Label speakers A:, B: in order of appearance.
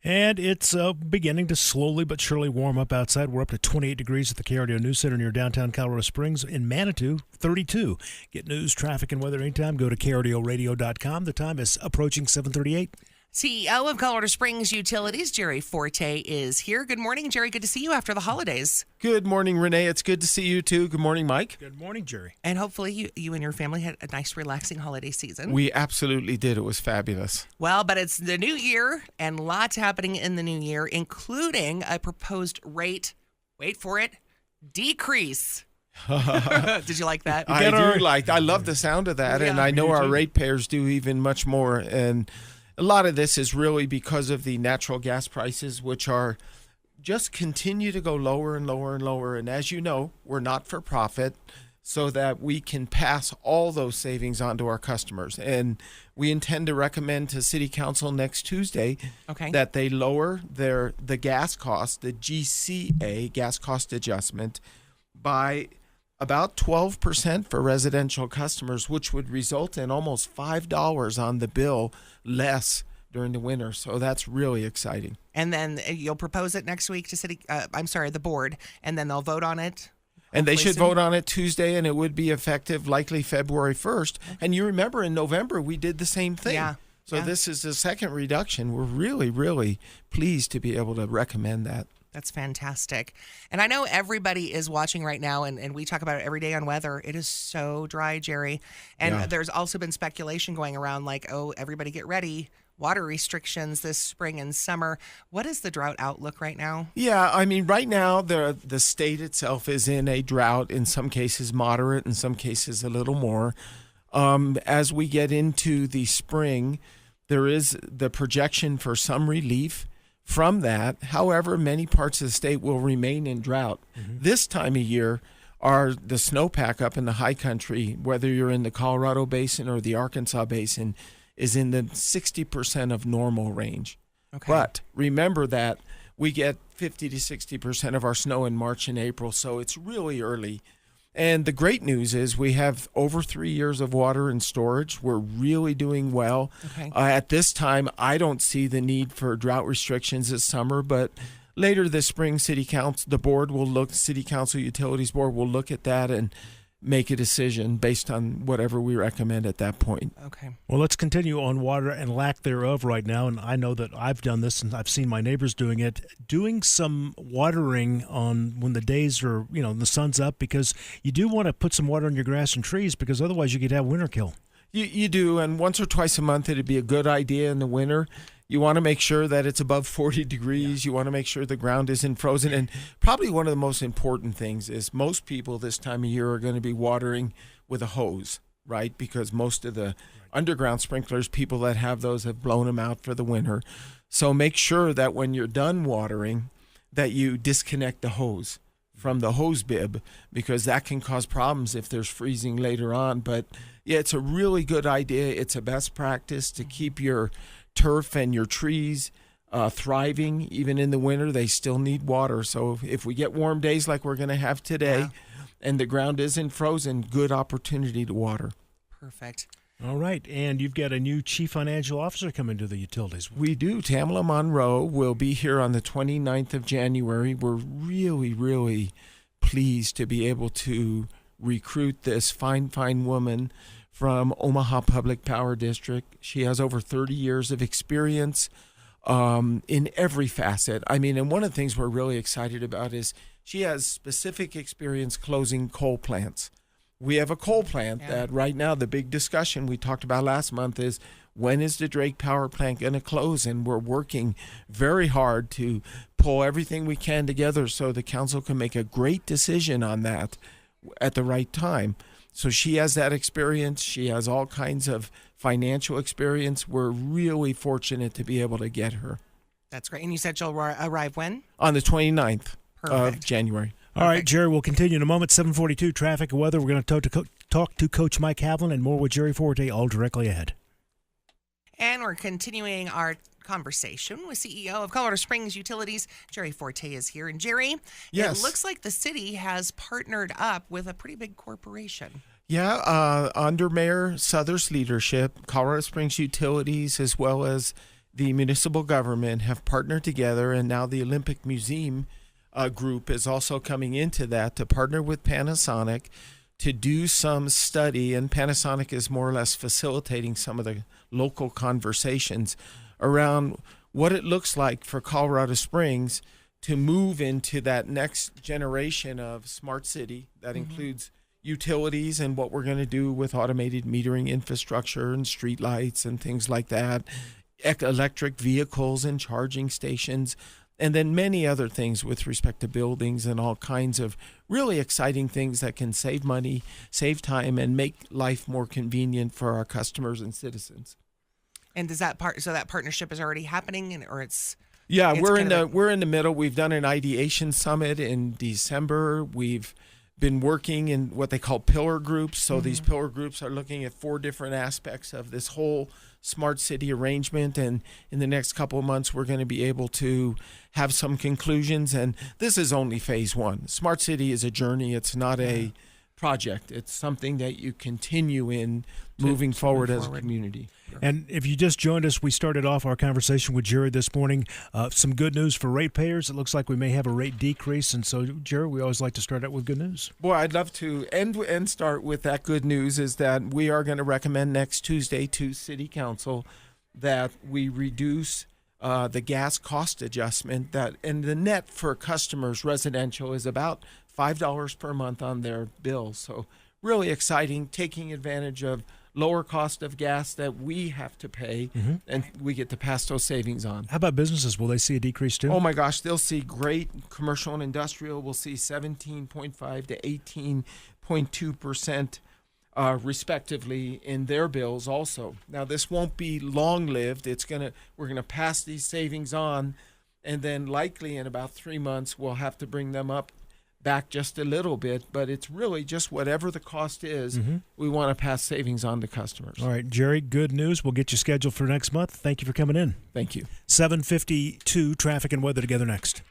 A: And it's beginning to slowly but surely warm up outside. We're up to 28 degrees at the KRDO News Center near downtown Colorado Springs. In Manitou, 32. Get news, traffic, and weather anytime. Go to KRDORadio.com. The time is approaching 7:38.
B: CEO of Colorado Springs Utilities, Jerry Forte, is here. Good morning, Jerry. Good to see you after the holidays.
C: Good morning, Renee. It's good to see you, too. Good morning, Mike.
A: Good morning, Jerry.
B: And hopefully you and your family had a nice, relaxing holiday season.
C: We absolutely did. It was fabulous.
B: Well, but it's the new year, and lots happening in the new year, including a proposed rate, wait for it, decrease. Did you like that?
C: I love the sound of that, and I know our ratepayers do even much more. And a lot of this is really because of the natural gas prices, which are just continue to go lower and lower and lower. And as you know, we're not for profit, so that we can pass all those savings on to our customers. And we intend to recommend to City Council next Tuesday that they lower the gas cost, the GCA, gas cost adjustment, by about 12% for residential customers, which would result in almost $5 on the bill less during the winter. So that's really exciting.
B: And then you'll propose it next week to the board, and then they'll vote on it.
C: And they should vote on it Tuesday, and it would be effective likely February 1st. And you remember in November, we did the same thing.
B: Yeah.
C: So this is the second reduction. We're really, really pleased to be able to recommend that.
B: That's fantastic. And I know everybody is watching right now, and we talk about it every day on weather. It is so dry, Jerry. And there's also been speculation going around like, oh, everybody get ready. Water restrictions this spring and summer. What is the drought outlook right now?
C: Yeah, I mean, right now, the state itself is in a drought, in some cases moderate, in some cases a little more. As we get into the spring, there is the projection for some relief from that. However, many parts of the state will remain in drought. Mm-hmm. This time of year, the snowpack up in the high country, whether you're in the Colorado Basin or the Arkansas Basin, is in the 60% of normal range. Okay. But remember that we get 50 to 60% of our snow in March and April, so it's really early. And the great news is we have over 3 years of water in storage. We're really doing well. Okay. At this time, I don't see the need for drought restrictions this summer, but later this spring, City Council Utilities Board will look at that and make a decision based on whatever we recommend at that point.
B: Okay.
A: Well, let's continue on water and lack thereof right now. And I know that I've done this and I've seen my neighbors doing it, doing some watering on when the days are, the sun's up, because you do want to put some water on your grass and trees, because otherwise you could have winter kill.
C: You do. And once or twice a month, it'd be a good idea in the winter. You want to make sure that it's above 40 degrees. Yeah. You want to make sure the ground isn't frozen. And probably one of the most important things is most people this time of year are going to be watering with a hose, right? Because most of the underground sprinklers, people that have those have blown them out for the winter. So make sure that when you're done watering, that you disconnect the hose from the hose bib, because that can cause problems if there's freezing later on. But yeah, it's a really good idea. It's a best practice to keep your turf and your trees thriving. Even in the winter, they still need water. So if we get warm days like we're going to have today, and the ground isn't frozen, good opportunity to water.
B: Perfect.
A: All right. And you've got a new chief financial officer coming to the utilities.
C: We do. Tamala Monroe will be here on the 29th of January. We're really, really pleased to be able to recruit this fine woman from Omaha Public Power District. She has over 30 years of experience in every facet. I mean, and one of the things we're really excited about is she has specific experience closing coal plants. We have a coal plant that right now, the big discussion we talked about last month is, when is the Drake Power Plant going to close? And we're working very hard to pull everything we can together so the council can make a great decision on that at the right time. So she has that experience. She has all kinds of financial experience. We're really fortunate to be able to get her.
B: That's great. And you said she'll arrive when?
C: On the 29th of January.
A: All right, Jerry, we'll continue in a moment. 7:42, traffic and weather. We're going to talk to Coach Mike Havlin and more with Jerry Forte, all directly ahead.
B: And we're continuing our conversation with CEO of Colorado Springs Utilities. Jerry Forte is here. And Jerry, it looks like the city has partnered up with a pretty big corporation.
C: Yeah, under Mayor Souther's leadership, Colorado Springs Utilities, as well as the municipal government have partnered together, and now the Olympic Museum group is also coming into that to partner with Panasonic to do some study, and Panasonic is more or less facilitating some of the local conversations around what it looks like for Colorado Springs to move into that next generation of smart city that includes utilities and what we're going to do with automated metering infrastructure and street lights and things like that, electric vehicles and charging stations, and then many other things with respect to buildings and all kinds of really exciting things that can save money, save time, and make life more convenient for our customers and citizens.
B: And does that so that partnership is already happening, or it's?
C: Yeah,
B: it's
C: we're in the middle. We've done an ideation summit in December. We've been working in what they call pillar groups. So these pillar groups are looking at 4 different aspects of this whole smart city arrangement. And in the next couple of months, we're going to be able to have some conclusions. And this is only phase 1. Smart city is a journey. It's not a project. It's something that you continue in moving forward as a community.
A: And if you just joined us, we started off our conversation with Jerry this morning. Some good news for ratepayers. It looks like we may have a rate decrease. And so, Jerry, we always like to start out with good news.
C: Boy, I'd love to end start with that good news is that we are going to recommend next Tuesday to City Council that we reduce the gas cost adjustment. And the net for customers residential is about $5 per month on their bill. So really exciting, taking advantage of lower cost of gas that we have to pay, and we get to pass those savings on.
A: How about businesses? Will they see a decrease too?
C: Oh my gosh, they'll see great. Commercial and industrial will see 17.5 to 18.2% respectively in their bills also. Now this won't be long lived. We're gonna pass these savings on, and then likely in about 3 months we'll have to bring them up back just a little bit, but it's really just whatever the cost is, we want to pass savings on to customers.
A: All right, Jerry, good news. We'll get you scheduled for next month. Thank you for coming in.
C: Thank you.
A: 7:52, traffic and weather together next.